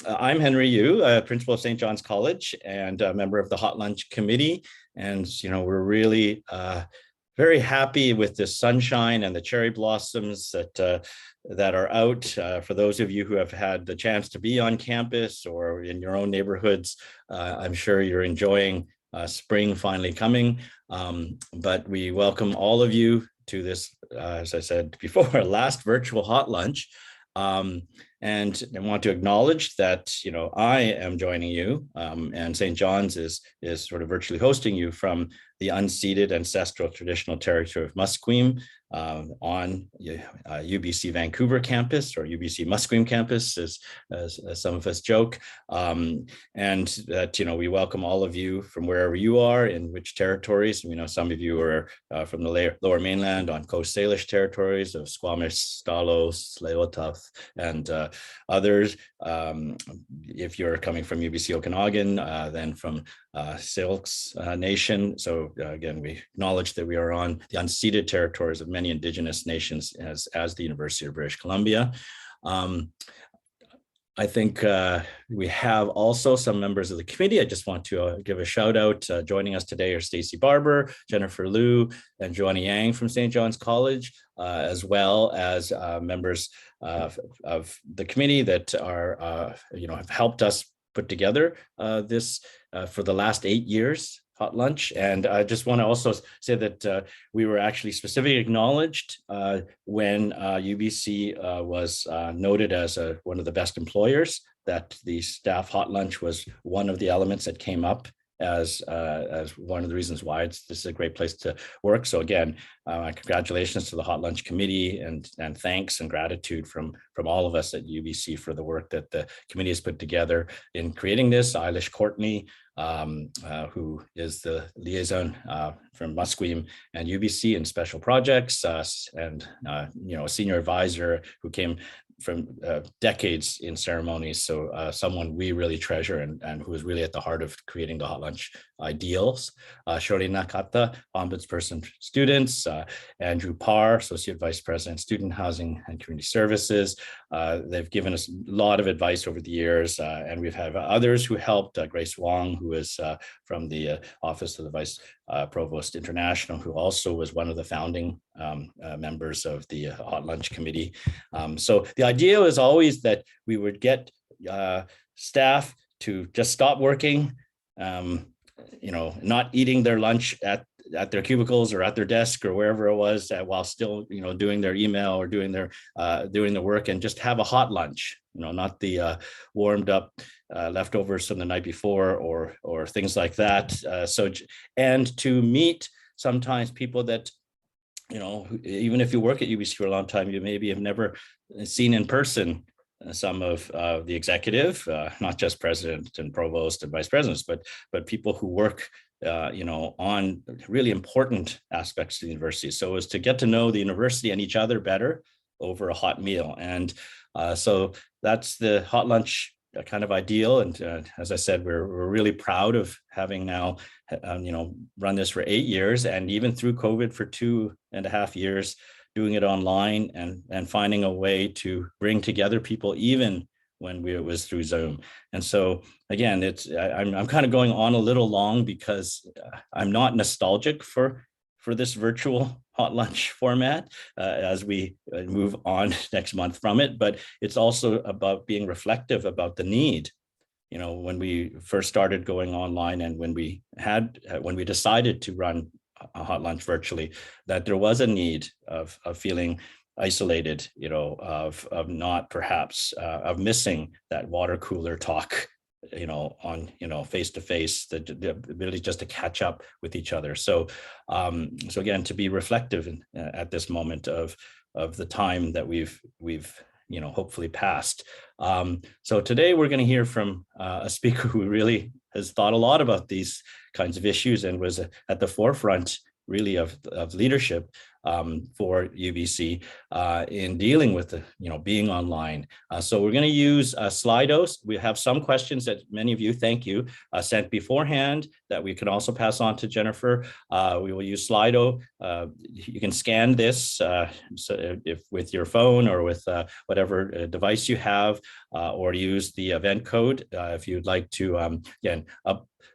I'm Henry Yu, principal of St. John's College and a member of the Hot Lunch Committee. And, we're really very happy with the sunshine and the cherry blossoms that are out. For those of you who have had the chance to be on campus or in your own neighborhoods, I'm sure you're enjoying spring finally coming. But we welcome all of you to this, as I said before, last virtual Hot Lunch. And I want to acknowledge that, I am joining you, and St. John's is sort of virtually hosting you from the unceded ancestral traditional territory of Musqueam on UBC Vancouver campus, or UBC Musqueam campus, as some of us joke. And that, we welcome all of you from wherever you are, in which territories. We know some of you are from the lower mainland on Coast Salish territories of Squamish, Stalos, Tsleil-Waututh, and others. If you're coming from UBC Okanagan, then from Silks Nation. So again, we acknowledge that we are on the unceded territories of many Indigenous nations as the University of British Columbia. I think we have also some members of the committee. I just want to give a shout out. Joining us today are Stacey Barber, Jennifer Liu, and Joanny Yang from St. John's College, as well as members of the committee that are, have helped us put together this for the last 8 years. Hot Lunch. And I just want to also say that we were actually specifically acknowledged when UBC was noted as one of the best employers, that the staff Hot Lunch was one of the elements that came up as one of the reasons why this is a great place to work. So again, congratulations to the Hot Lunch Committee, and thanks and gratitude from all of us at UBC for the work that the committee has put together in creating this. Eilish Courtney, who is the liaison from Musqueam and UBC in special projects, and a senior advisor who came from decades in ceremonies. So someone we really treasure and who is really at the heart of creating the Hot Lunch ideals. Shori Nakata, Ombudsperson for Students, Andrew Parr, Associate Vice President, Student Housing and Community Services. They've given us a lot of advice over the years, and we've had others who helped. Grace Wong, who is from the Office of the Vice Provost International, who also was one of the founding members of the Hot Lunch Committee. So the idea was always that we would get staff to just stop working, not eating their lunch at their cubicles or at their desk or wherever it was, while still, doing their email or doing their work, and just have a hot lunch, not the warmed up leftovers from the night before or things like that. And to meet sometimes people that, even if you work at UBC for a long time, you maybe have never seen in person some of the executive, not just president and provost and vice presidents, but people who work on really important aspects of the university. So it was to get to know the university and each other better over a hot meal. And so that's the Hot Lunch kind of ideal. And as I said, we're really proud of having now, run this for 8 years, and even through COVID for 2.5 years, doing it online and finding a way to bring together people, even when it was through Zoom. And so again, I'm kind of going on a little long because I'm not nostalgic for this virtual Hot Lunch format as we move on next month from it, but it's also about being reflective about the need. When we first started going online, and when we decided to run a Hot Lunch virtually, that there was a need of feeling isolated, of not perhaps of missing that water cooler talk, on face to face, the ability just to catch up with each other. So again, to be reflective at this moment of the time that we've hopefully passed. So today we're going to hear from a speaker who really has thought a lot about these kinds of issues and was at the forefront really of leadership for UBC in dealing with the, being online. So we're going to use Slido. We have some questions that many of you, thank you, sent beforehand that we can also pass on to Jennifer. We will use Slido. You can scan this so if with your phone or with whatever device you have, or use the event code if you'd like to, again,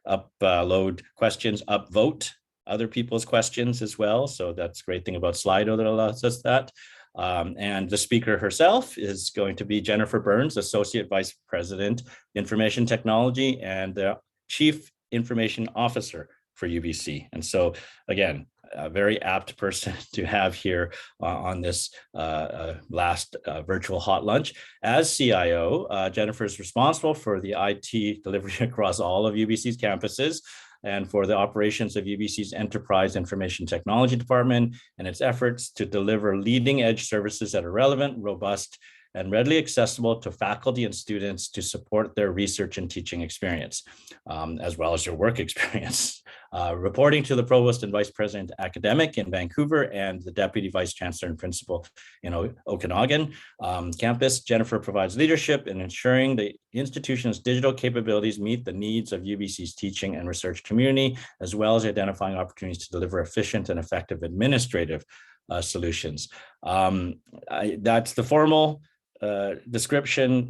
upload questions, upvote other people's questions as well. So that's a great thing about Slido that allows us that. And the speaker herself is going to be Jennifer Burns, Associate Vice President, Information Technology and the Chief Information Officer for UBC. And so again, a very apt person to have here on this last virtual hot lunch. As CIO, Jennifer is responsible for the IT delivery across all of UBC's campuses and for the operations of UBC's Enterprise Information Technology Department and its efforts to deliver leading edge services that are relevant, robust, and readily accessible to faculty and students to support their research and teaching experience, as well as their work experience. Reporting to the Provost and Vice President Academic in Vancouver and the Deputy Vice Chancellor and Principal in Okanagan campus, Jennifer provides leadership in ensuring the institution's digital capabilities meet the needs of UBC's teaching and research community, as well as identifying opportunities to deliver efficient and effective administrative solutions. That's the formal description,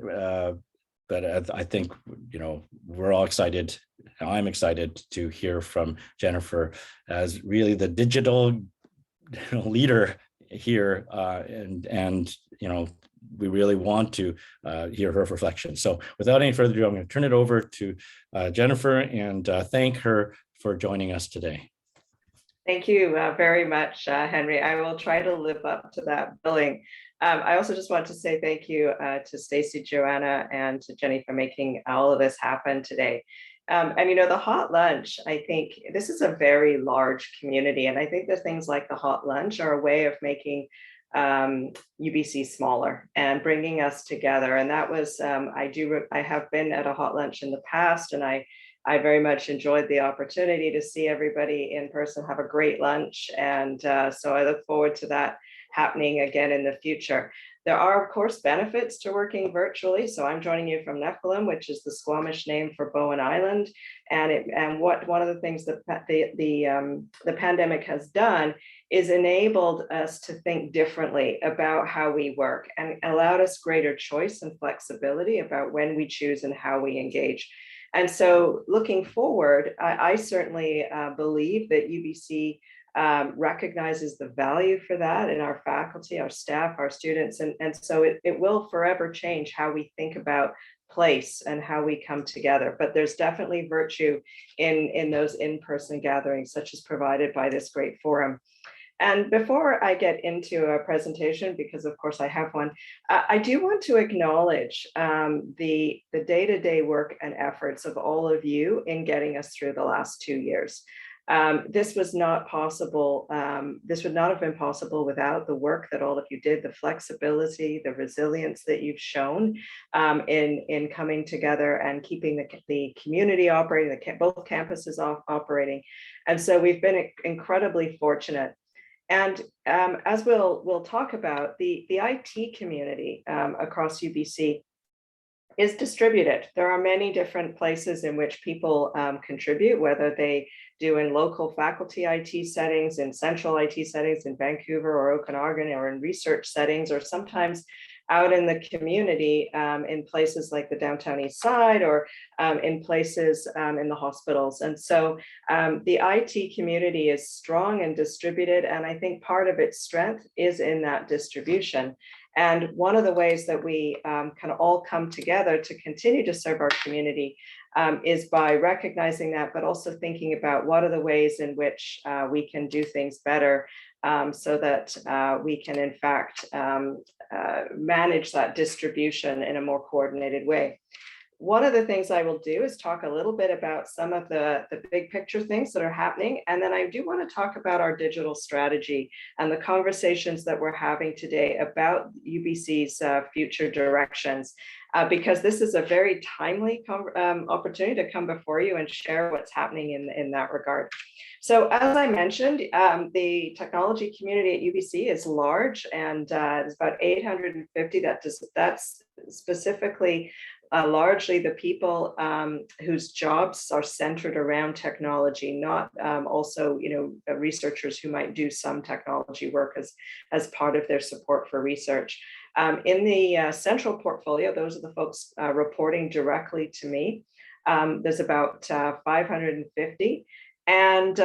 but I think, we're all excited. I'm excited to hear from Jennifer as really the digital leader here, and we really want to hear her reflections. So without any further ado, I'm going to turn it over to Jennifer and thank her for joining us today. Thank you very much, Henry. I will try to live up to that billing. I also just want to say thank you to Stacy, Joanna, and to Jenny for making all of this happen today. And the hot lunch, I think this is a very large community, and I think that things like the hot lunch are a way of making UBC smaller and bringing us together. And that was, I have been at a hot lunch in the past, and I very much enjoyed the opportunity to see everybody in person, have a great lunch. And so I look forward to that happening again in the future. There are, of course, benefits to working virtually. So I'm joining you from Nephilim, which is the Squamish name for Bowen Island. And one of the things that the pandemic has done is enabled us to think differently about how we work and allowed us greater choice and flexibility about when we choose and how we engage. And so looking forward, I certainly believe that UBC recognizes the value for that in our faculty, our staff, our students. And so it will forever change how we think about place and how we come together. But there's definitely virtue in those in-person gatherings, such as provided by this great forum. And before I get into a presentation, because of course I have one, I do want to acknowledge the day-to-day work and efforts of all of you in getting us through the last 2 years. This was not possible. This would not have been possible without the work that all of you did, the flexibility, the resilience that you've shown in coming together and keeping the community operating, both campuses operating. And so we've been incredibly fortunate. And as we'll talk about, the IT community across UBC is distributed. There are many different places in which people contribute, whether they do in local faculty IT settings, in central IT settings in Vancouver or Okanagan, or in research settings, or sometimes out in the community in places like the downtown east side, or in places in the hospitals. And so the IT community is strong and distributed, and I think part of its strength is in that distribution. And one of the ways that we kind of all come together to continue to serve our community is by recognizing that, but also thinking about what are the ways in which we can do things better so that we can in fact manage that distribution in a more coordinated way. one of the things I will do is talk a little bit about some of the big picture things that are happening. And then I do want to talk about our digital strategy and the conversations that we're having today about UBC's future directions, because this is a very timely opportunity to come before you and share what's happening in that regard. So as I mentioned, the technology community at UBC is large, and it's about 850. That's specifically largely the people whose jobs are centered around technology, not also, researchers who might do some technology work as part of their support for research. In the central portfolio, those are the folks reporting directly to me. There's about 550. And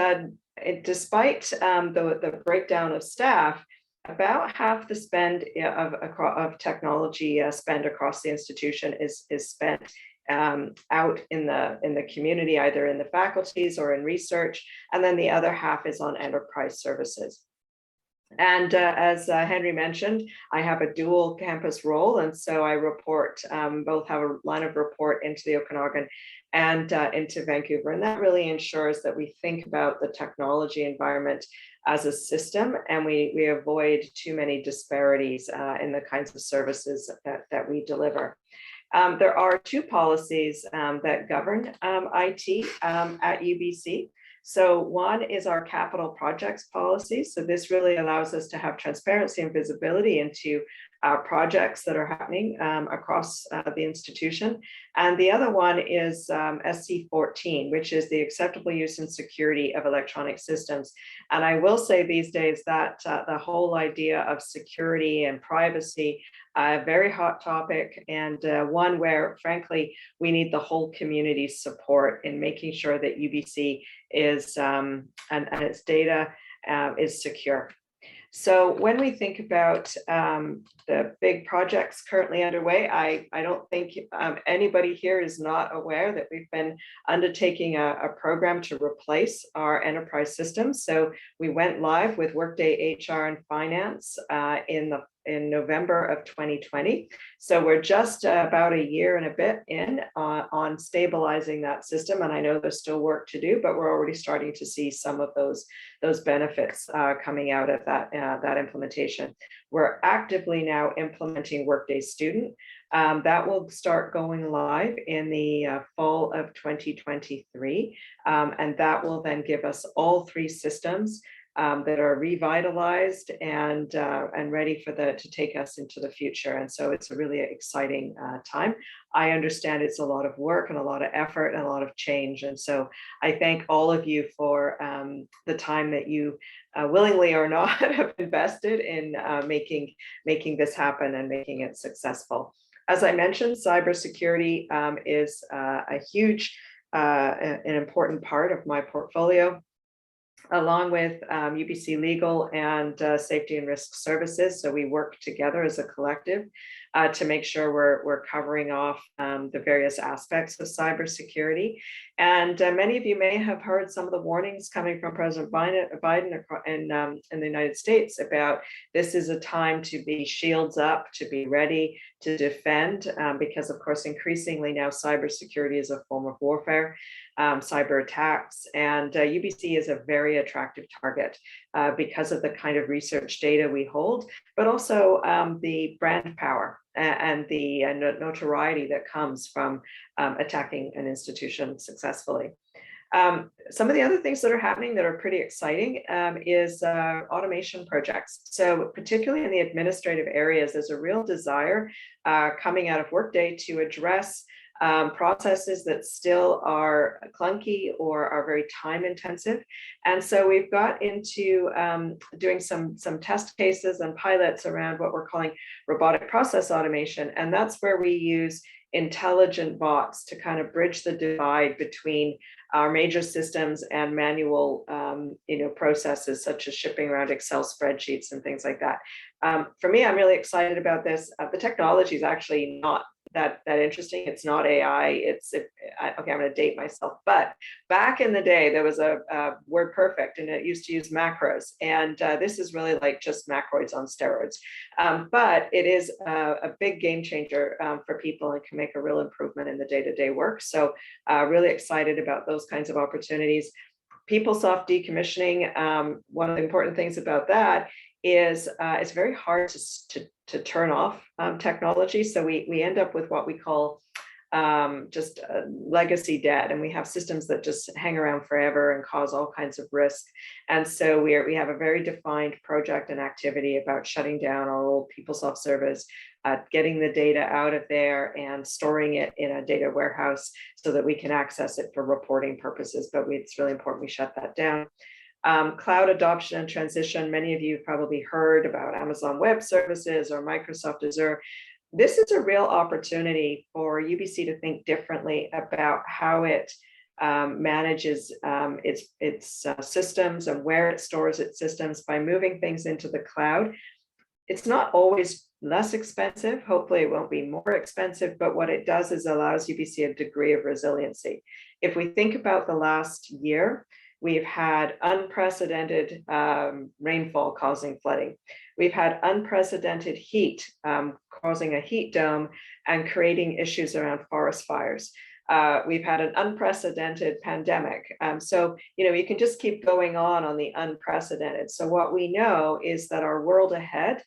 despite the breakdown of staff, about half the spend of technology spend across the institution is spent out in the community, either in the faculties or in research, and then the other half is on enterprise services. And as Henry mentioned, I have a dual campus role, and so I report, both have a line of report into the Okanagan and into Vancouver, and that really ensures that we think about the technology environment as a system, and we avoid too many disparities in the kinds of services that we deliver. There are two policies that govern IT at UBC. So one is our capital projects policy. So this really allows us to have transparency and visibility into projects that are happening across the institution. And the other one is SC 14, which is the acceptable use and security of electronic systems. And I will say these days that the whole idea of security and privacy, a very hot topic, and one where, frankly, we need the whole community's support in making sure that UBC is and its data is secure. So when we think about the big projects currently underway, I don't think anybody here is not aware that we've been undertaking a program to replace our enterprise systems. So we went live with Workday HR and Finance in November of 2020. So we're just about a year and a bit in on stabilizing that system. And I know there's still work to do, but we're already starting to see some of those benefits coming out of that implementation. We're actively now implementing Workday Student. That will start going live in the fall of 2023. And that will then give us all three systems that are revitalized and ready to take us into the future. And so it's a really exciting time. I understand it's a lot of work and a lot of effort and a lot of change. And so I thank all of you for the time that you willingly or not have invested in making this happen and making it successful. As I mentioned, cybersecurity is a huge, an important part of my portfolio, along with UBC Legal and Safety and Risk Services. So we work together as a collective to make sure we're covering off the various aspects of cybersecurity. And many of you may have heard some of the warnings coming from President Biden in the United States about this is a time to be shields up, to be ready to defend, because of course, increasingly now cybersecurity is a form of warfare, cyber attacks, and UBC is a very attractive target because of the kind of research data we hold, but also the brand power and the notoriety that comes from attacking an institution successfully. Some of the other things that are happening that are pretty exciting is automation projects. So particularly in the administrative areas, there's a real desire coming out of Workday to address processes that still are clunky or are very time intensive. And so we've got into doing some test cases and pilots around what we're calling robotic process automation. And that's where we use intelligent bots to kind of bridge the divide between our major systems and manual processes such as shipping around Excel spreadsheets and things like that. For me, I'm really excited about this. The technology is actually not that interesting. It's not AI. Okay, I'm going to date myself, but back in the day, there was a WordPerfect, and it used to use macros. And this is really like just macroids on steroids. But it is a big game changer for people and can make a real improvement in the day-to-day work. So really excited about those kinds of opportunities. PeopleSoft decommissioning, one of the important things about that is it's very hard to turn off technology. So we end up with what we call just legacy debt, and we have systems that just hang around forever and cause all kinds of risk. And so we have a very defined project and activity about shutting down our old PeopleSoft servers, getting the data out of there and storing it in a data warehouse so that we can access it for reporting purposes. But it's really important we shut that down. Cloud adoption and transition. Many of you have probably heard about Amazon Web Services or Microsoft Azure. This is a real opportunity for UBC to think differently about how it manages its systems and where it stores its systems by moving things into the cloud. It's not always less expensive. Hopefully it won't be more expensive, but what it does is allows UBC a degree of resiliency. If we think about the last year, we've had unprecedented rainfall causing flooding. We've had unprecedented heat causing a heat dome and creating issues around forest fires. We've had an unprecedented pandemic. So, you can just keep going on the unprecedented. So what we know is that our world ahead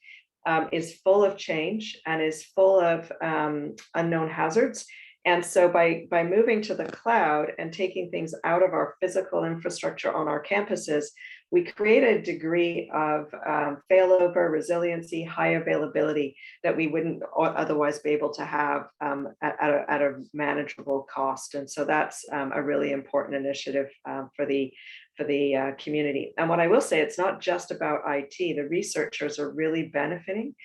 is full of change and is full of unknown hazards. And so by moving to the cloud and taking things out of our physical infrastructure on our campuses, we create a degree of failover, resiliency, high availability that we wouldn't otherwise be able to have at a manageable cost. And so that's a really important initiative for the community. And what I will say, it's not just about IT. The researchers are really benefiting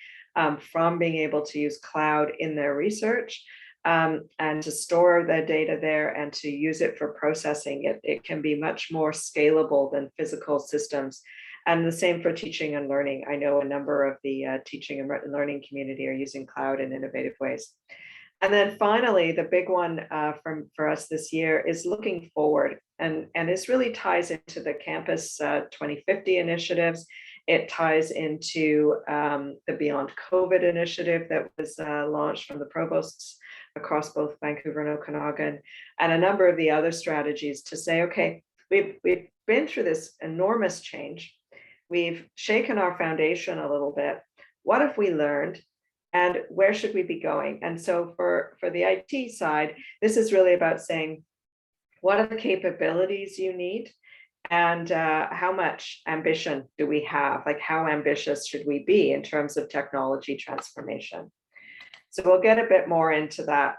from being able to use cloud in their research. And to store the data there and to use it for processing. It can be much more scalable than physical systems. And the same for teaching and learning. I know a number of the teaching and learning community are using cloud in innovative ways. And then finally, the big one for us this year is looking forward. And this really ties into the Campus 2050 initiatives. It ties into the Beyond COVID initiative that was launched from the provosts across both Vancouver and Okanagan, and a number of the other strategies to say, okay, we've been through this enormous change. We've shaken our foundation a little bit. What have we learned? And where should we be going? And so for the IT side, this is really about saying, what are the capabilities you need? And how much ambition do we have? Like, how ambitious should we be in terms of technology transformation? So we'll get a bit more into that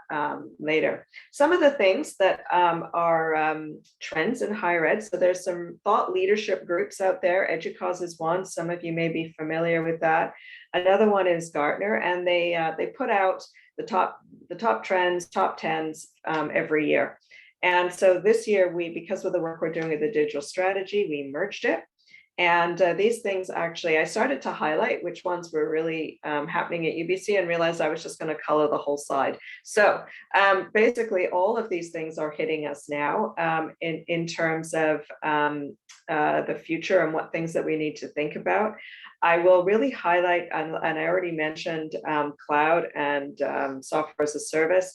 later. Some of the things that are trends in higher ed. So there's some thought leadership groups out there. EDUCAUSE is one. Some of you may be familiar with that. Another one is Gartner, and they put out the top trends, top 10s every year. And so this year, because of the work we're doing with the digital strategy, we merged it. And these things actually, I started to highlight which ones were really happening at UBC and realized I was just going to color the whole slide. So basically, all of these things are hitting us now in terms of the future and what things that we need to think about. I will really highlight, and I already mentioned cloud and software as a service.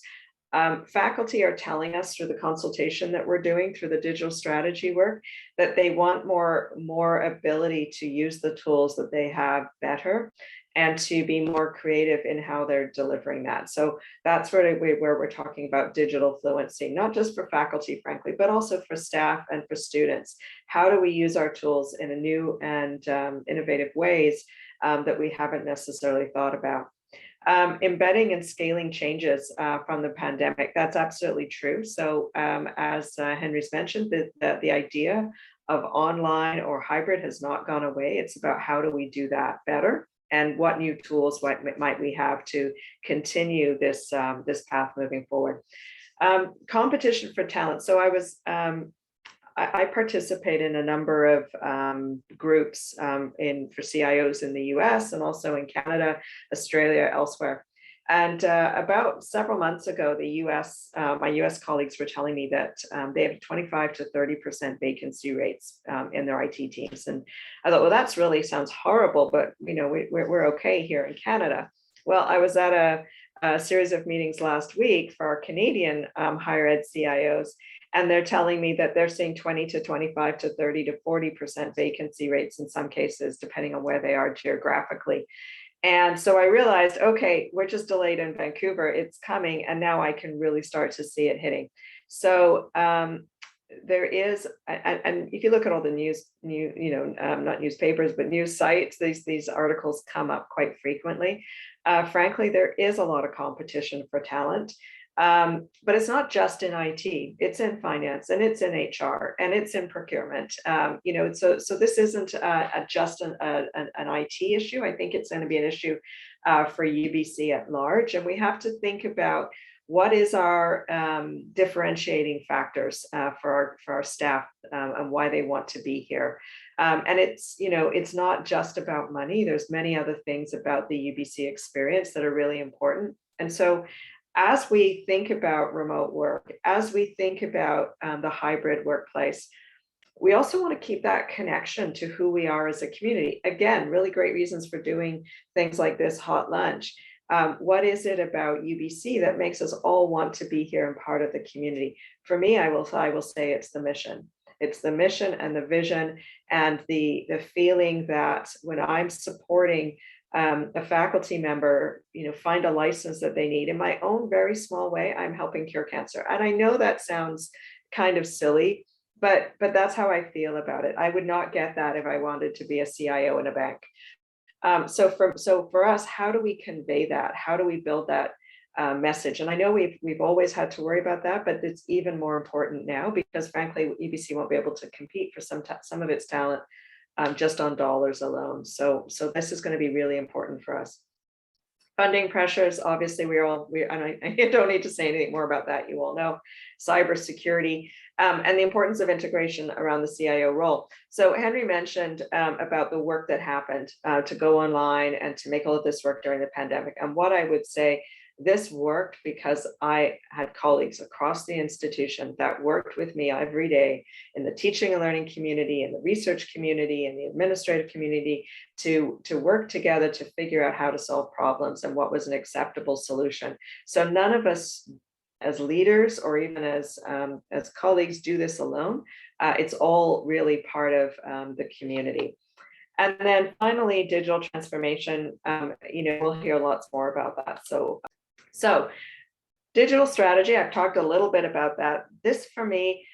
Faculty are telling us through the consultation that we're doing through the digital strategy work that they want more ability to use the tools that they have better and to be more creative in how they're delivering that. So that's really where we're talking about digital fluency, not just for faculty, frankly, but also for staff and for students. How do we use our tools in a new and innovative ways that we haven't necessarily thought about? Embedding and scaling changes from the pandemic. That's absolutely true. So as Henry's mentioned, the idea of online or hybrid has not gone away. It's about how do we do that better and what new tools might we have to continue this path moving forward. Competition for talent. So I participate in a number of groups for CIOs in the US and also in Canada, Australia, elsewhere. And about several months ago, my US colleagues were telling me that they have 25 to 30% vacancy rates in their IT teams. And I thought, well, that's really sounds horrible, but we're okay here in Canada. Well, I was at a series of meetings last week for our Canadian higher ed CIOs, and they're telling me that they're seeing 20 to 25 to 30 to 40% vacancy rates in some cases, depending on where they are geographically. And so I realized, okay, we're just delayed in Vancouver, it's coming, and now I can really start to see it hitting. So there is, and if you look at all the not newspapers, but news sites, these articles come up quite frequently. Frankly, there is a lot of competition for talent. But it's not just in IT, it's in finance, and it's in HR, and it's in procurement. So this isn't just an IT issue. I think it's going to be an issue for UBC at large. And we have to think about what is our differentiating factors for our staff and why they want to be here. And it's not just about money. There's many other things about the UBC experience that are really important. And so as we think about remote work, as we think about the hybrid workplace, we also want to keep that connection to who we are as a community. Again, really great reasons for doing things like this hot lunch. What is it about UBC that makes us all want to be here and part of the community? For me, I will say it's the mission. It's the mission and the vision and the feeling that when I'm supporting a faculty member, find a license that they need in my own very small way, I'm helping cure cancer. And I know that sounds kind of silly, but that's how I feel about it. I would not get that if I wanted to be a CIO in a bank. So for us, how do we convey that? How do we build that message? And I know we've always had to worry about that, but it's even more important now because frankly, UBC won't be able to compete for some of its talent just on dollars alone. So this is going to be really important for us. Funding pressures, obviously, I don't need to say anything more about that. You all know cybersecurity and the importance of integration around the CIO role. So Henry mentioned about the work that happened to go online and to make all of this work during the pandemic. And what I would say, this worked because I had colleagues across the institution that worked with me every day in the teaching and learning community, in the research community, in the administrative community to work together to figure out how to solve problems and what was an acceptable solution. So none of us as leaders or even as colleagues do this alone. It's all really part of the community. And then finally, digital transformation, we'll hear lots more about that. So digital strategy, I've talked a little bit about that. This for me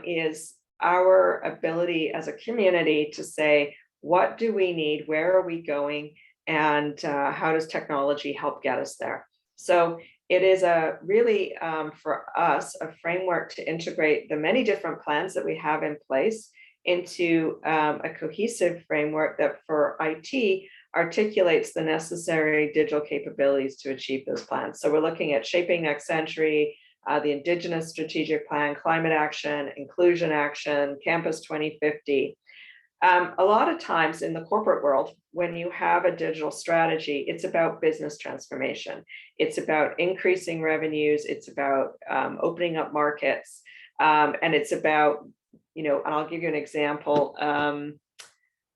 is our ability as a community to say, what do we need? Where are we going? And how does technology help get us there? So it is really for us, a framework to integrate the many different plans that we have in place into a cohesive framework that for IT articulates the necessary digital capabilities to achieve those plans. So we're looking at Shaping Next Century, the Indigenous Strategic Plan, Climate Action, Inclusion Action, Campus 2050. A lot of times in the corporate world, when you have a digital strategy, it's about business transformation. It's about increasing revenues. It's about opening up markets. And it's about, and I'll give you an example.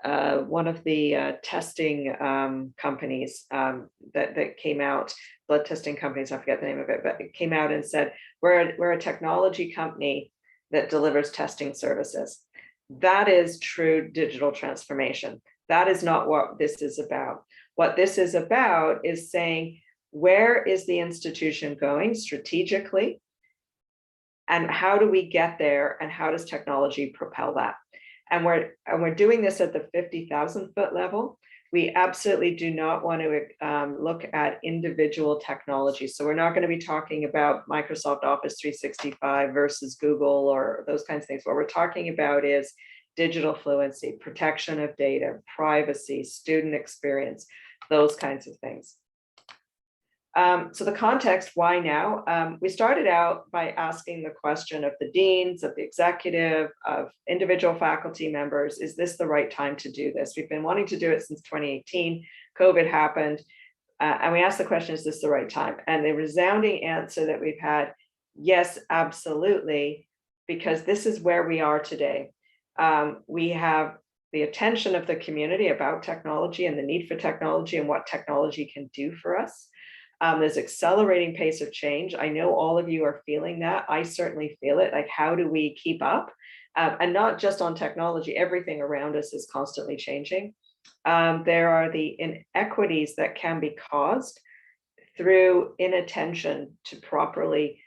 One of the testing companies that came out, blood testing companies, I forget the name of it, but it came out and said, we're a technology company that delivers testing services. That is true digital transformation. That is not what this is about. What this is about is saying, where is the institution going strategically? And how do we get there? And how does technology propel that? And we're doing this at the 50,000 foot level. We absolutely do not want to look at individual technologies. So we're not going to be talking about Microsoft Office 365 versus Google or those kinds of things. What we're talking about is digital fluency, protection of data, privacy, student experience, those kinds of things. So the context, why now? We started out by asking the question of the deans, of the executive, of individual faculty members, is this the right time to do this? We've been wanting to do it since 2018. COVID happened. And we asked the question, is this the right time? And the resounding answer that we've had, yes, absolutely, because this is where we are today. We have the attention of the community about technology and the need for technology and what technology can do for us. There's accelerating pace of change. I know all of you are feeling that. I certainly feel it. Like, how do we keep up? And not just on technology, everything around us is constantly changing. There are the inequities that can be caused through inattention to properly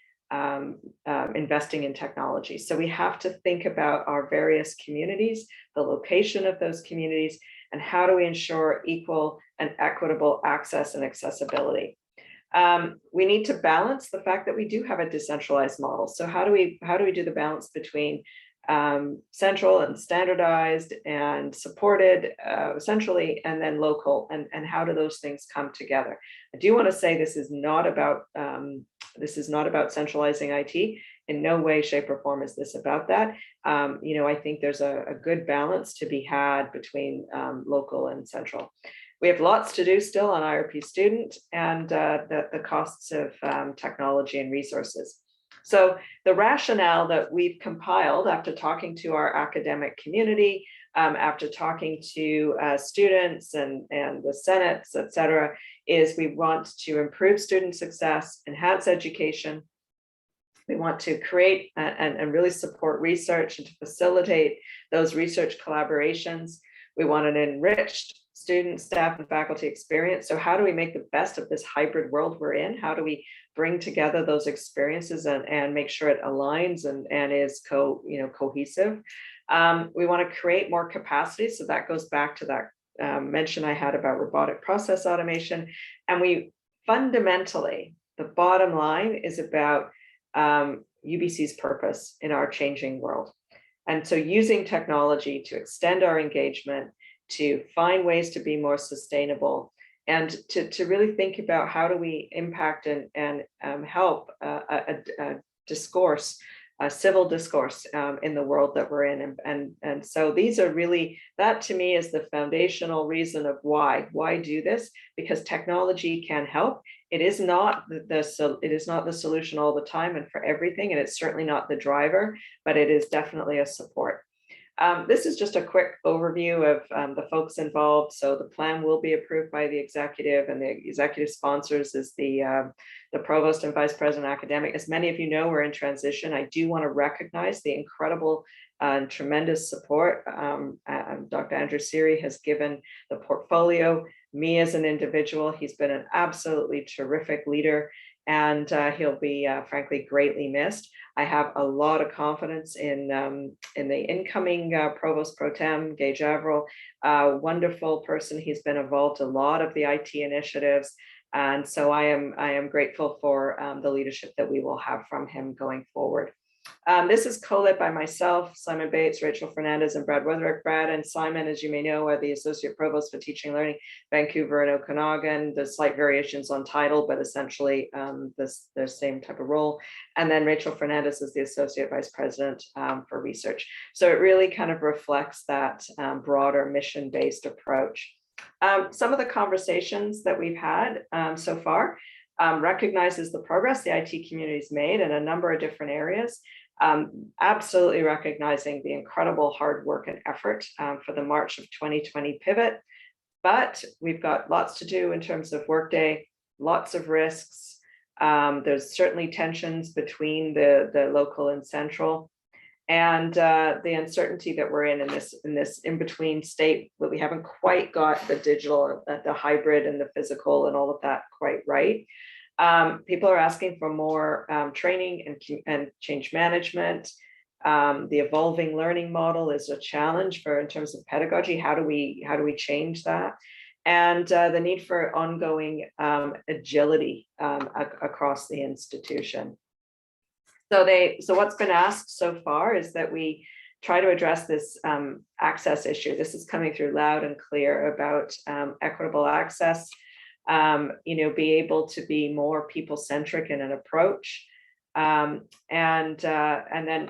investing in technology. So we have to think about our various communities, the location of those communities, and how do we ensure equal and equitable access and accessibility. We need to balance the fact that we do have a decentralized model. So how do we do the balance between central and standardized and supported centrally, and then local, and how do those things come together? I do want to say this is not about centralizing IT. In no way, shape, or form is this about that. I think there's a good balance to be had between local and central. We have lots to do still on IRP student and the costs of technology and resources. So the rationale that we've compiled after talking to our academic community, after talking to students and the senates, et cetera, is we want to improve student success, enhance education. We want to create and really support research and to facilitate those research collaborations. We want an enriched student, staff, and faculty experience. So how do we make the best of this hybrid world we're in? How do we bring together those experiences and make sure it aligns and is cohesive? We want to create more capacity. So that goes back to that mention I had about robotic process automation. And we fundamentally, the bottom line is about UBC's purpose in our changing world. And so using technology to extend our engagement, to find ways to be more sustainable, and to really think about how do we impact and help a discourse, a civil discourse in the world that we're in. And so these are really, that to me is the foundational reason of why do this, because technology can help. It is not the solution all the time and for everything, and it's certainly not the driver, but it is definitely a support. This is just a quick overview of the folks involved. So the plan will be approved by the executive, and the executive sponsors is the provost and vice president academic. As many of you know, we're in transition. I do want to recognize the incredible and tremendous support Dr. Andrew Seary has given the portfolio, me as an individual. He's been an absolutely terrific leader, and he'll be frankly greatly missed. I have a lot of confidence in the incoming provost pro tem, Gage Averill, a wonderful person. He's been involved in a lot of the IT initiatives, and so I am grateful for the leadership that we will have from him going forward. This is co-led by myself, Simon Bates, Rachel Fernandez, and Brad Weatherick. Brad and Simon, as you may know, are the Associate Provost for Teaching and Learning, Vancouver and Okanagan. There's slight variations on title, but essentially the same type of role. And then Rachel Fernandez is the Associate Vice President for Research. So it really kind of reflects that broader mission-based approach. Some of the conversations that we've had so far recognizes the progress the IT community's made in a number of different areas. Absolutely recognizing the incredible hard work and effort for the March of 2020 pivot, but we've got lots to do in terms of Workday, lots of risks. There's certainly tensions between the local and central, and the uncertainty that we're in this in-between state where we haven't quite got the digital, the hybrid and the physical and all of that quite right. People are asking for more training and change management. The evolving learning model is a challenge in terms of pedagogy. How do we change that? And the need for ongoing agility across the institution. So what's been asked so far is that we try to address this access issue. This is coming through loud and clear about equitable access. Be able to be more people-centric in an approach, And then,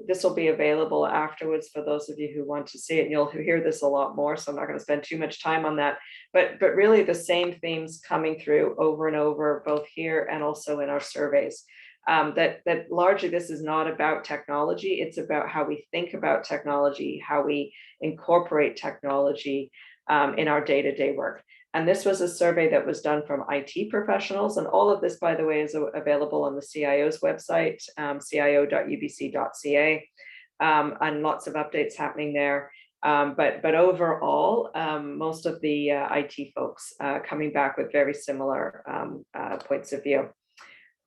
this will be available afterwards for those of you who want to see it. And you'll hear this a lot more, so I'm not going to spend too much time on that. But really the same themes coming through over and over, both here and also in our surveys. That largely this is not about technology. It's about how we think about technology, how we incorporate technology in our day-to-day work. And this was a survey that was done from IT professionals. And all of this, by the way, is available on the CIO's website, cio.ubc.ca, and lots of updates happening there. But overall, most of the IT folks coming back with very similar points of view.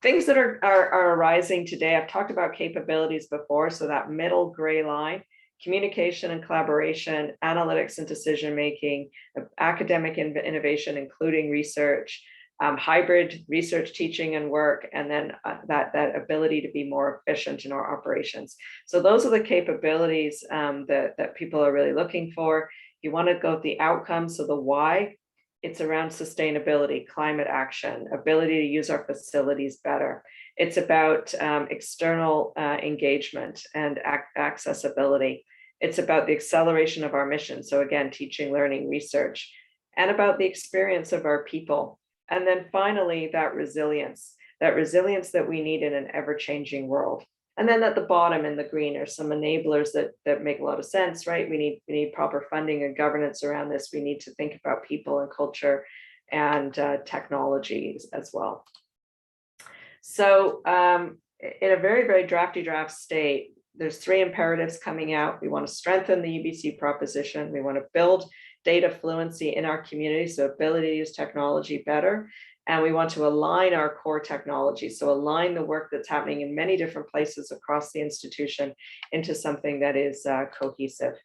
Things that are arising today, I've talked about capabilities before, so that middle gray line, communication and collaboration, analytics and decision-making, academic innovation, including research, hybrid research, teaching and work, and then that ability to be more efficient in our operations. So those are the capabilities that people are really looking for. You want to go with the outcomes, so the why, it's around sustainability, climate action, ability to use our facilities better. It's about external engagement and accessibility. It's about the acceleration of our mission. So again, teaching, learning, research, and about the experience of our people. And then finally, that resilience that we need in an ever-changing world. And then at the bottom in the green are some enablers that make a lot of sense, right? We need proper funding and governance around this. We need to think about people and culture and technologies as well. So in a very, very drafty draft state, there's 3 imperatives coming out. We want to strengthen the UBC proposition. We want to build data fluency in our community, so ability to use technology better. And we want to align our core technology, so align the work that's happening in many different places across the institution into something that is cohesive.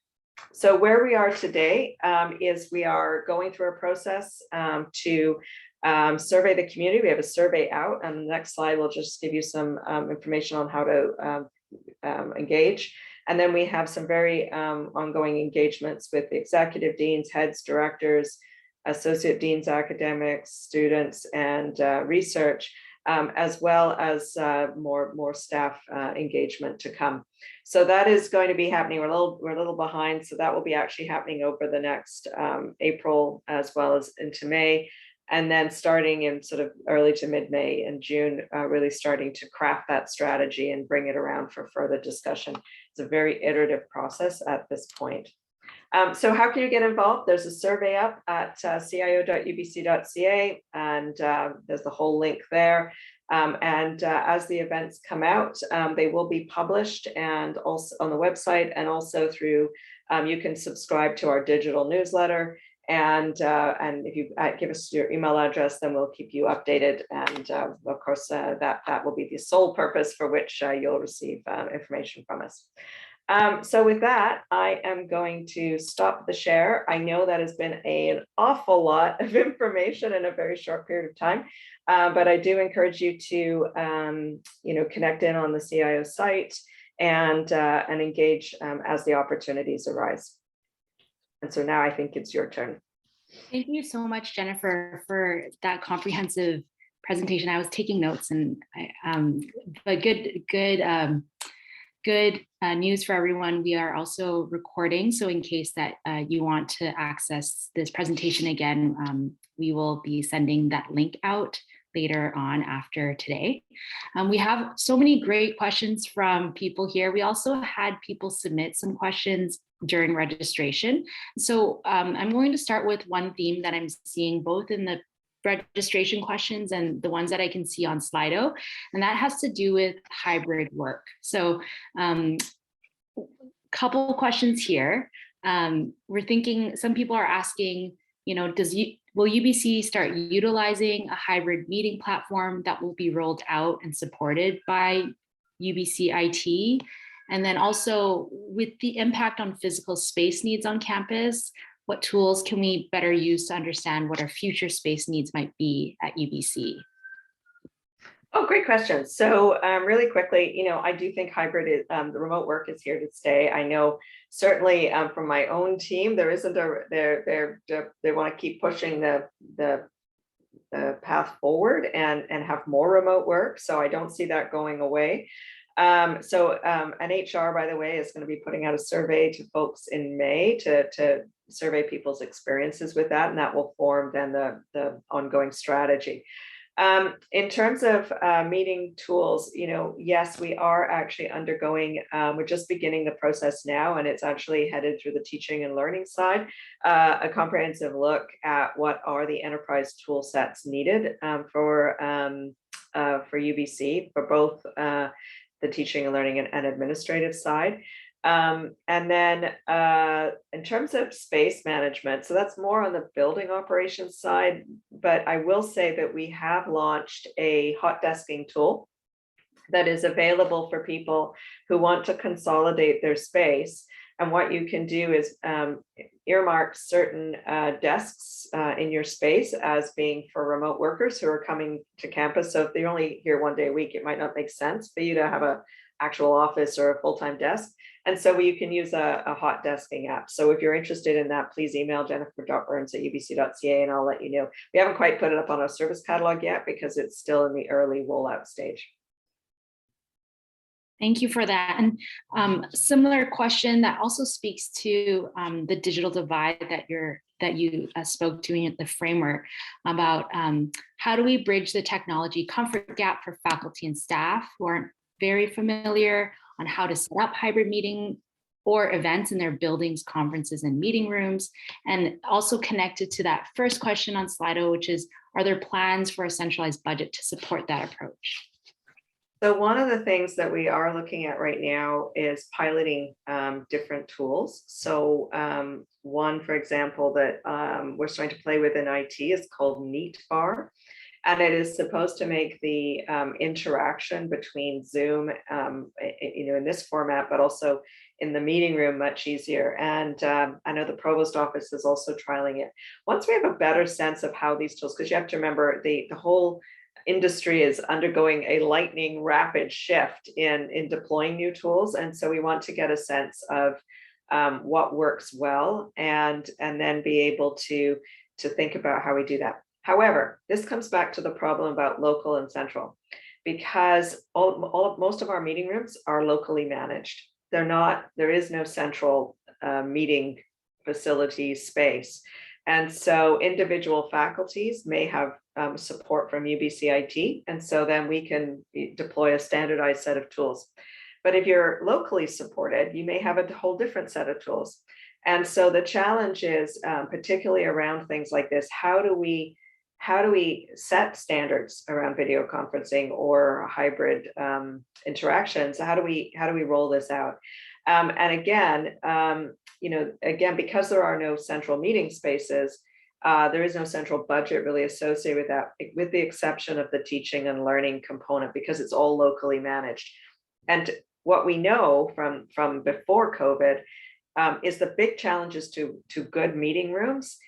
So where we are today is we are going through a process to survey the community. We have a survey out, and the next slide will just give you some information on how to engage. And then we have some very ongoing engagements with the executive deans, heads, directors, associate deans, academics, students, and research, as well as more staff engagement to come. So that is going to be happening. We're a little behind, so that will be actually happening over the next April as well as into May. And then starting in sort of early to mid-May and June, really starting to craft that strategy and bring it around for further discussion. It's a very iterative process at this point. So how can you get involved? There's a survey up at cio.ubc.ca, and there's the whole link there. And as the events come out, they will be published and also on the website, and also through, you can subscribe to our digital newsletter. And if you give us your email address, then we'll keep you updated. And of course, that will be the sole purpose for which you'll receive information from us. So with that, I am going to stop the share. I know that has been an awful lot of information in a very short period of time, but I do encourage you to connect in on the CIO site and engage as the opportunities arise. And so now I think it's your turn. Thank you so much, Jennifer, for that comprehensive presentation. I was taking notes, and but good news for everyone. We are also recording, so in case that you want to access this presentation again, we will be sending that link out later on after today. We have so many great questions from people here. We also had people submit some questions during registration. So I'm going to start with one theme that I'm seeing both in the registration questions and the ones that I can see on Slido, and that has to do with hybrid work. So couple questions here. We're thinking, some people are asking, will UBC start utilizing a hybrid meeting platform that will be rolled out and supported by UBC IT? And then also, with the impact on physical space needs on campus, what tools can we better use to understand what our future space needs might be at UBC? Oh, great question. So really quickly, I do think hybrid is, the remote work is here to stay. I know certainly from my own team, there isn't they want to keep pushing the the path forward and have more remote work. So I don't see that going away. An HR, by the way, is going to be putting out a survey to folks in May to survey people's experiences with that, and that will form then the ongoing strategy. In terms of meeting tools, yes, we are actually undergoing, we're just beginning the process now, and it's actually headed through the teaching and learning side, a comprehensive look at what are the enterprise tool sets needed for UBC, for both the teaching and learning and administrative side. And then in terms of space management, so that's more on the building operations side, but I will say that we have launched a hot desking tool that is available for people who want to consolidate their space. And what you can do is earmark certain desks in your space as being for remote workers who are coming to campus. So if they're only here one day a week, it might not make sense for you to have an actual office or a full-time desk. And so you can use a hot desking app. So if you're interested in that, please email jennifer.burns@ubc.ca and I'll let you know. We haven't quite put it up on our service catalog yet because it's still in the early rollout stage. Thank you for that. And similar question that also speaks to the digital divide that you spoke to in the framework about how do we bridge the technology comfort gap for faculty and staff who aren't very familiar on how to set up hybrid meeting or events in their buildings, conferences, and meeting rooms. And also connected to that first question on Slido, which is, are there plans for a centralized budget to support that approach? So one of the things that we are looking at right now is piloting different tools. So one, for example, that we're starting to play with in IT is called Neat Bar. And it is supposed to make the interaction between Zoom, in this format, but also in the meeting room much easier. And I know the provost office is also trialing it. Once we have a better sense of how these tools, because you have to remember the whole industry is undergoing a lightning rapid shift in deploying new tools. And so we want to get a sense of what works well and then be able to think about how we do that. However, this comes back to the problem about local and central, because most of our meeting rooms are locally managed. There is no central meeting facility space. And so individual faculties may have support from UBC IT, and so then we can deploy a standardized set of tools. But if you're locally supported, you may have a whole different set of tools. And so the challenge is particularly around things like this, how do we set standards around video conferencing or hybrid interactions? How do we roll this out? And again, because there are no central meeting spaces, there is no central budget really associated with that, with the exception of the teaching and learning component, because it's all locally managed. And what we know from before COVID is the big challenges to good meeting rooms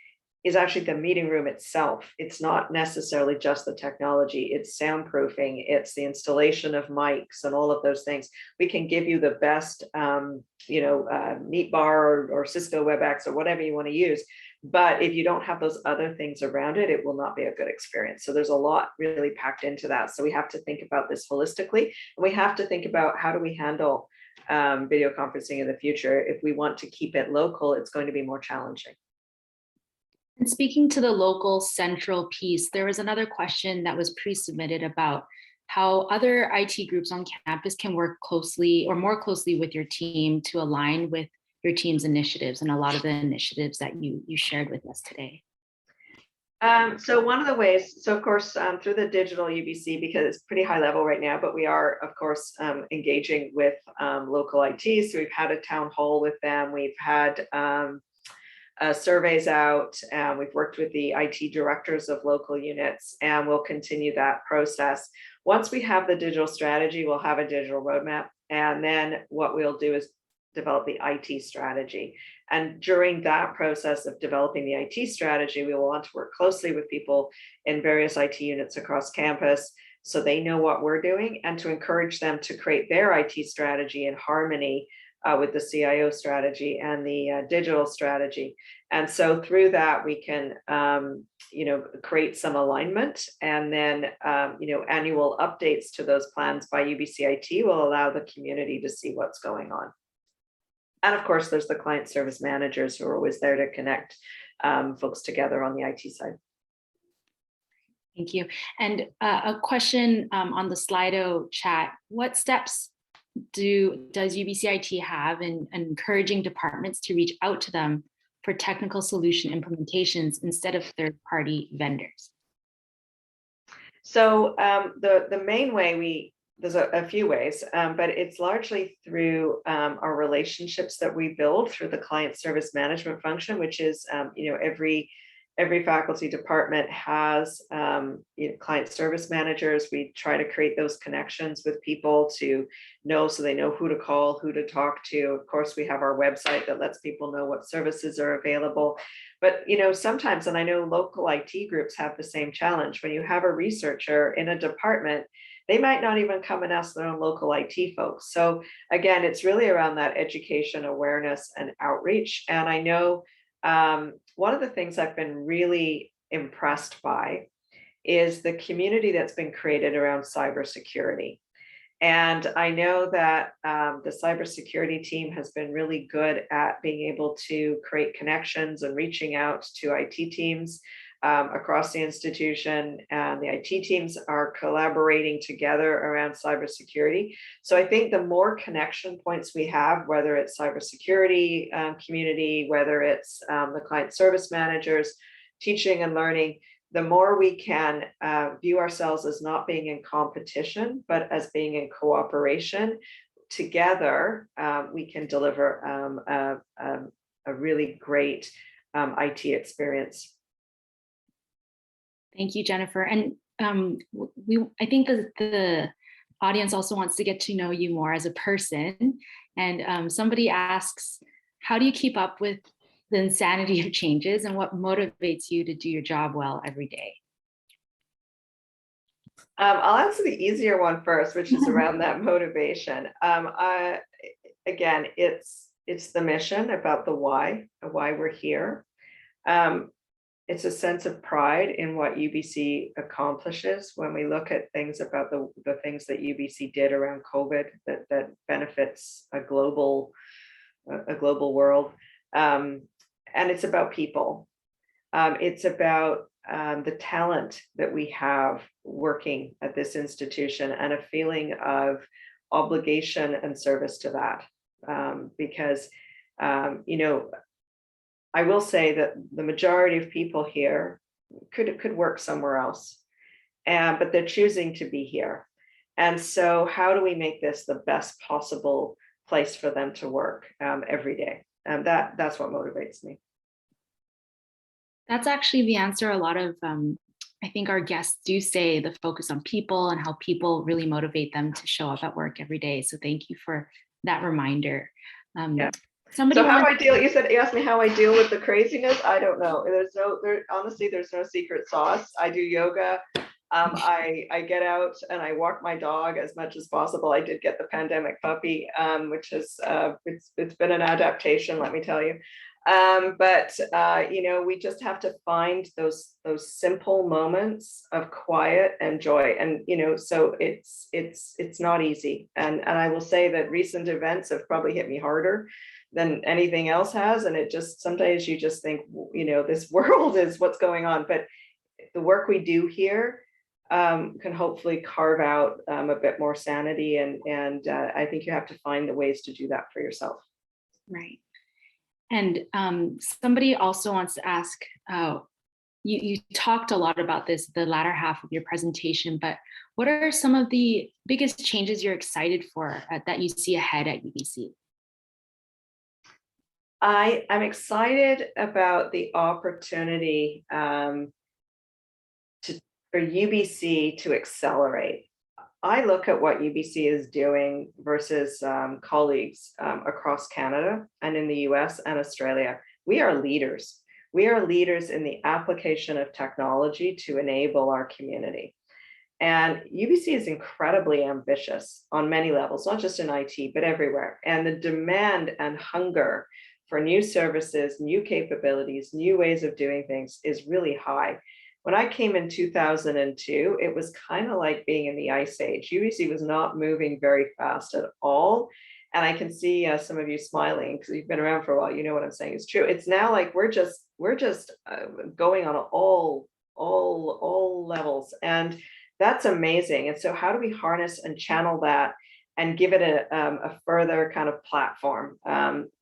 is actually the meeting room itself. It's not necessarily just the technology, it's soundproofing, it's the installation of mics and all of those things. We can give you the best, Neat Bar or Cisco WebEx or whatever you want to use. But if you don't have those other things around it, it will not be a good experience. So there's a lot really packed into that. So we have to think about this holistically, and we have to think about how do we handle video conferencing in the future. If we want to keep it local, it's going to be more challenging. And speaking to the local central piece, there was another question that was pre-submitted about how other IT groups on campus can work closely or more closely with your team to align with your team's initiatives and a lot of the initiatives that you shared with us today. So one of the ways, of course, through the digital UBC, because it's pretty high level right now, but we are, of course, engaging with local IT. So we've had a town hall with them. We've had surveys out. We've worked with the IT directors of local units, and we'll continue that process. Once we have the digital strategy, we'll have a digital roadmap. And then what we'll do is develop the IT strategy. And during that process of developing the IT strategy, we will want to work closely with people in various IT units across campus so they know what we're doing, and to encourage them to create their IT strategy in harmony with the CIO strategy and the digital strategy. And so through that, we can, create some alignment, and then, annual updates to those plans by UBC IT will allow the community to see what's going on. And of course, there's the client service managers who are always there to connect folks together on the IT side. Thank you. And a question on the Slido chat: what steps does UBC IT have in encouraging departments to reach out to them for technical solution implementations instead of third-party vendors? So the main way there's a few ways, but it's largely through our relationships that we build through the client service management function, which is, every faculty department has client service managers. We try to create those connections with people to know, so they know who to call, who to talk to. Of course, we have our website that lets people know what services are available. But sometimes, and I know local IT groups have the same challenge, when you have a researcher in a department, they might not even come and ask their own local IT folks. So again, it's really around that education, awareness, and outreach. And I know one of the things I've been really impressed by is the community that's been created around cybersecurity. And I know that the cybersecurity team has been really good at being able to create connections and reaching out to IT teams across the institution, and the IT teams are collaborating together around cybersecurity. So I think the more connection points we have, whether it's cybersecurity community, whether it's the client service managers, teaching and learning, the more we can view ourselves as not being in competition, but as being in cooperation. Together, we can deliver a really great IT experience. Thank you, Jennifer. And I think the audience also wants to get to know you more as a person. And somebody asks, how do you keep up with the insanity of changes, and what motivates you to do your job well every day? I'll answer the easier one first, which is around that motivation. Again, it's the mission, about the why we're here. It's a sense of pride in what UBC accomplishes when we look at things about the things that UBC did around COVID that benefits a global world. And it's about people. It's about the talent that we have working at this institution, and a feeling of obligation and service to that. Because I will say that the majority of people here could work somewhere else, but they're choosing to be here. And so how do we make this the best possible place for them to work every day? And that's what motivates me. That's actually the answer. A lot of, I think our guests do say the focus on people and how people really motivate them to show up at work every day. So thank you for that reminder. Yeah. Somebody so how I deal, you asked me how I deal with the craziness. I don't know. Honestly, there's no secret sauce. I do yoga. I get out and I walk my dog as much as possible. I did get the pandemic puppy, which is it's been an adaptation, let me tell you. But we just have to find those simple moments of quiet and joy, and so it's not easy. And I will say that recent events have probably hit me harder than anything else has, and it just sometimes you just think, this world is what's going on. But the work we do here can hopefully carve out a bit more sanity, and I think you have to find the ways to do that for yourself. Right. And somebody also wants to ask, you talked a lot about this, the latter half of your presentation, but what are some of the biggest changes you're excited for that you see ahead at UBC? I'm excited about the opportunity for UBC to accelerate. I look at what UBC is doing versus colleagues across Canada and in the US and Australia. We are leaders. We are leaders in the application of technology to enable our community. And UBC is incredibly ambitious on many levels, not just in IT, but everywhere. And the demand and hunger for new services, new capabilities, new ways of doing things is really high. When I came in 2002, it was kind of like being in the ice age. UBC was not moving very fast at all. And I can see some of you smiling because you've been around for a while. You know what I'm saying is true. It's now like we're just going on all levels, and that's amazing. And so, how do we harness and channel that and give it a further kind of platform,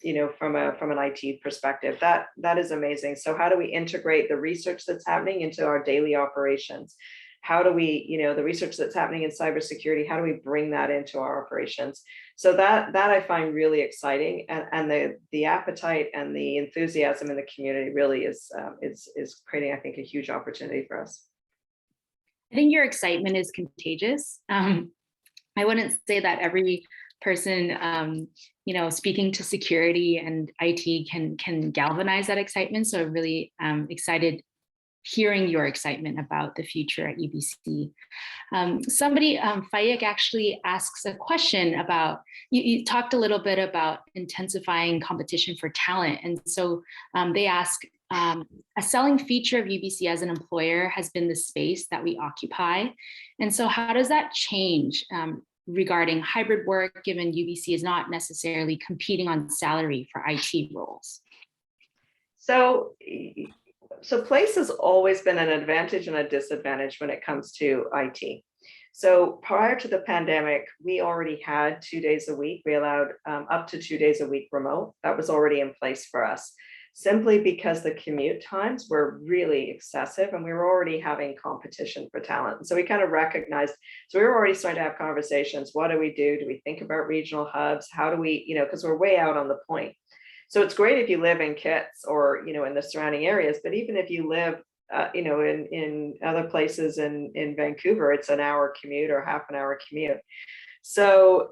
you know, from an IT perspective? That is amazing. So, how do we integrate the research that's happening into our daily operations? How do we, you know, the research that's happening in cybersecurity, how do we bring that into our operations? So that I find really exciting, and the appetite and the enthusiasm in the community really is creating, I think, a huge opportunity for us. I think your excitement is contagious. I wouldn't say that every person, you know, speaking to security and IT can galvanize that excitement. So I'm really excited hearing your excitement about the future at UBC. Somebody, Fayek actually asks a question about, you talked a little bit about intensifying competition for talent. And so they ask, a selling feature of UBC as an employer has been the space that we occupy. And so how does that change regarding hybrid work, given UBC is not necessarily competing on salary for IT roles? So place has always been an advantage and a disadvantage when it comes to IT. So prior to the pandemic, we already had 2 days a week. We allowed up to 2 days a week remote. That was already in place for us, simply because the commute times were really excessive and we were already having competition for talent. And so we kind of recognized, so we were already starting to have conversations. What do we do? Do we think about regional hubs? How do we, you know, because we're way out on the point. So it's great if you live in Kits or, you know, in the surrounding areas, but even if you live, you know, in other places in Vancouver, it's an hour commute or half an hour commute. So,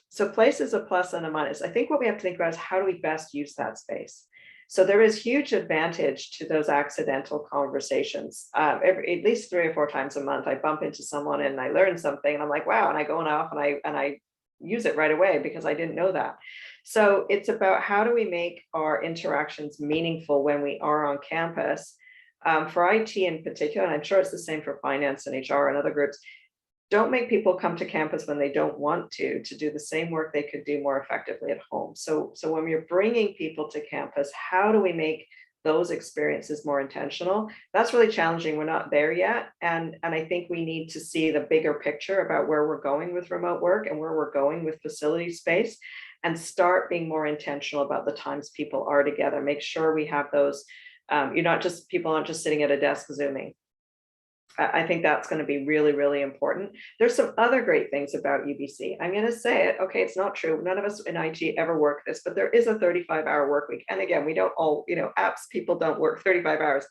so place is a plus and a minus. I think what we have to think about is how do we best use that space? So there is huge advantage to those accidental conversations. At least 3 or 4 times a month, I bump into someone and I learn something and I'm like, wow, and I go off and I use it right away because I didn't know that. So it's about how do we make our interactions meaningful when we are on campus. For IT in particular, and I'm sure it's the same for finance and HR and other groups, don't make people come to campus when they don't want to do the same work they could do more effectively at home. So when you're bringing people to campus, how do we make those experiences more intentional? That's really challenging. We're not there yet. And I think we need to see the bigger picture about where we're going with remote work and where we're going with facility space, and start being more intentional about the times people are together. Make sure we have those, people aren't just sitting at a desk Zooming. I think that's going to be really, really important. There's some other great things about UBC. I'm going to say it. Okay, it's not true. None of us in IT ever work this, but there is a 35-hour work week. And again, we don't all, you know, apps people don't work 35 hours,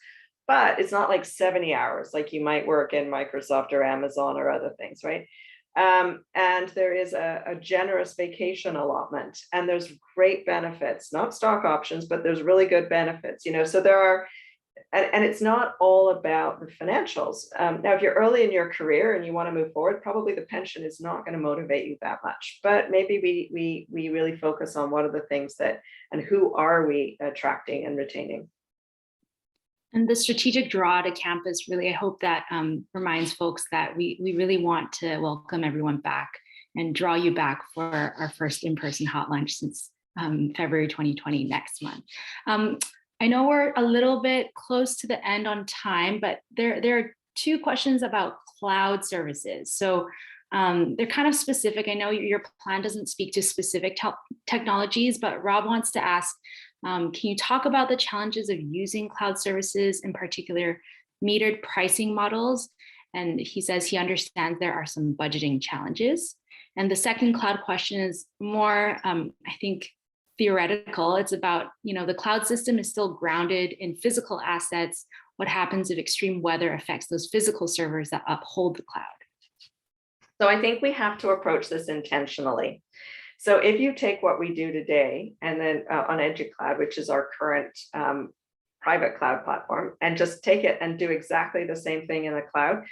but it's not like 70 hours like you might work in Microsoft or Amazon or other things, right? And there is a generous vacation allotment, and there's great benefits, not stock options, but there's really good benefits, you know, so there are. And it's not all about the financials. Now, if you're early in your career and you want to move forward, probably the pension is not going to motivate you that much. But maybe we really focus on what are the things that, and who are we attracting and retaining. And the strategic draw to campus, really, I hope that reminds folks that we really want to welcome everyone back and draw you back for our first in-person hot lunch since February 2020 next month. I know we're a little bit close to the end on time, but there are 2 questions about cloud services. So they're kind of specific. I know your plan doesn't speak to specific technologies, but Rob wants to ask, can you talk about the challenges of using cloud services, in particular metered pricing models? And he says he understands there are some budgeting challenges. And the second cloud question is more, I think, theoretical. It's about, you know, the cloud system is still grounded in physical assets. What happens if extreme weather affects those physical servers that uphold the cloud? So I think we have to approach this intentionally. So if you take what we do today and then on EduCloud, which is our current private cloud platform, and just take it and do exactly the same thing in the cloud,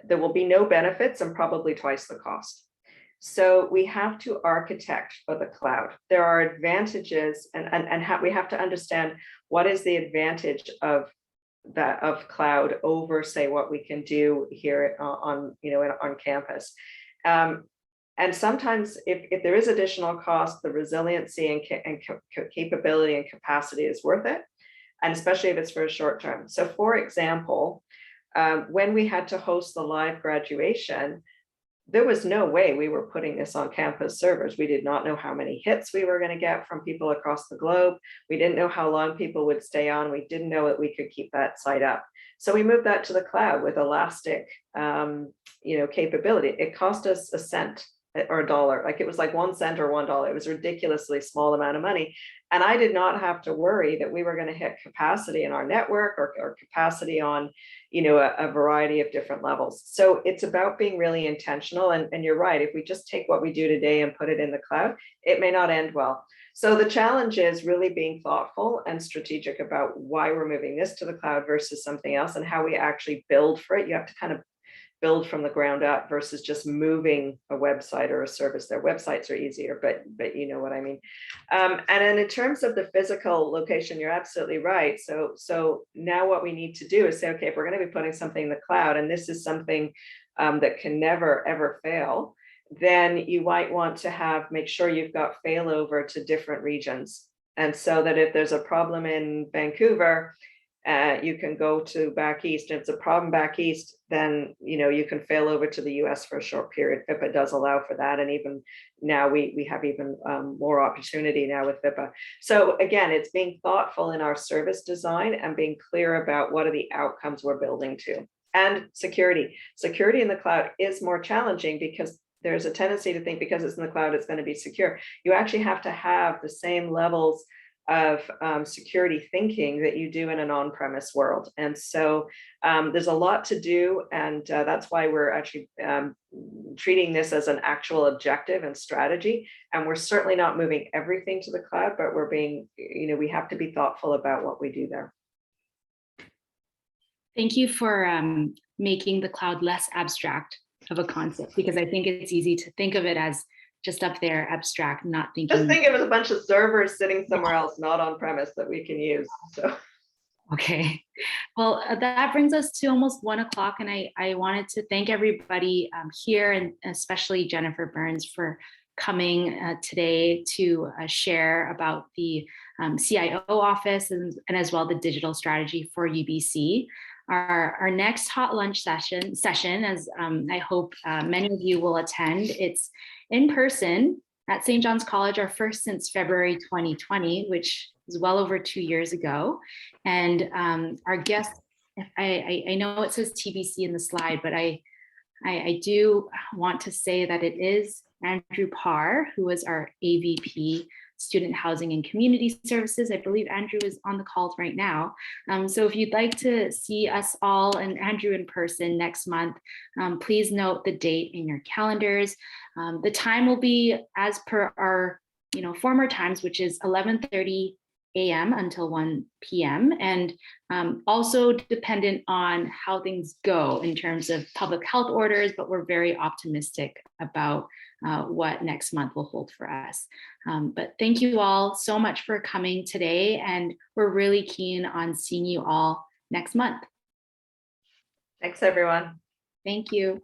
there will be no benefits and probably twice the cost. So we have to architect for the cloud. There are advantages, and we have to understand what is the advantage of that of cloud over, say, what we can do here on on campus. And sometimes if there is additional cost, the resiliency and capability and capacity is worth it, and especially if it's for a short term. So for example, when we had to host the live graduation, there was no way we were putting this on campus servers. We did not know how many hits we were going to get from people across the globe. We didn't know how long people would stay on. We didn't know that we could keep that site up. So we moved that to the cloud with elastic, capability. It cost us a cent or a dollar. Like it was like 1 cent or $1. It was a ridiculously small amount of money. And I did not have to worry that we were going to hit capacity in our network or capacity on, a variety of different levels. So it's about being really intentional. And you're right, if we just take what we do today and put it in the cloud, it may not end well. So the challenge is really being thoughtful and strategic about why we're moving this to the cloud versus something else, and how we actually build for it. You have to kind of build from the ground up versus just moving a website or a service. Their websites are easier, but you know what I mean. And then in terms of the physical location, you're absolutely right. So now what we need to do is say, okay, if we're going to be putting something in the cloud, and this is something that can never ever fail, then you might want to make sure you've got failover to different regions. And so that if there's a problem in Vancouver, you can go to back east. If it's a problem back east, then you can fail over to the US for a short period. FIPA does allow for that, and even now we have even more opportunity now with FIPA. So again, it's being thoughtful in our service design and being clear about what are the outcomes we're building to. And security in the cloud is more challenging because there's a tendency to think because it's in the cloud, it's going to be secure. You actually have to have the same levels of security thinking that you do in an on-premise world. And so there's a lot to do, and that's why we're actually treating this as an actual objective and strategy. And we're certainly not moving everything to the cloud, but we're being, we have to be thoughtful about what we do there. Thank you for making the cloud less abstract of a concept, because I think it's easy to think of it as just up there, abstract, not thinking. Just think of it as a bunch of servers sitting somewhere else, not on premise, that we can use. So. Okay, well, that brings us to almost 1 o'clock, and I wanted to thank everybody here, and especially Jennifer Burns, for coming today to share about the CIO office and as well the digital strategy for UBC. Our next hot lunch session, as I hope many of you will attend, it's in person at St. John's College, our first since February 2020, which is well over 2 years ago. And our guest, I know it says TBC in the slide, but I do want to say that it is Andrew Parr, who is our AVP Student Housing and Community Services. I believe Andrew is on the call right now. So if you'd like to see us all and Andrew in person next month, please note the date in your calendars. The time will be as per our former times, which is 11:30 a.m. until 1 p.m. and also dependent on how things go in terms of public health orders, but we're very optimistic about what next month will hold for us. But thank you all so much for coming today, and we're really keen on seeing you all next month. Thanks, everyone. Thank you.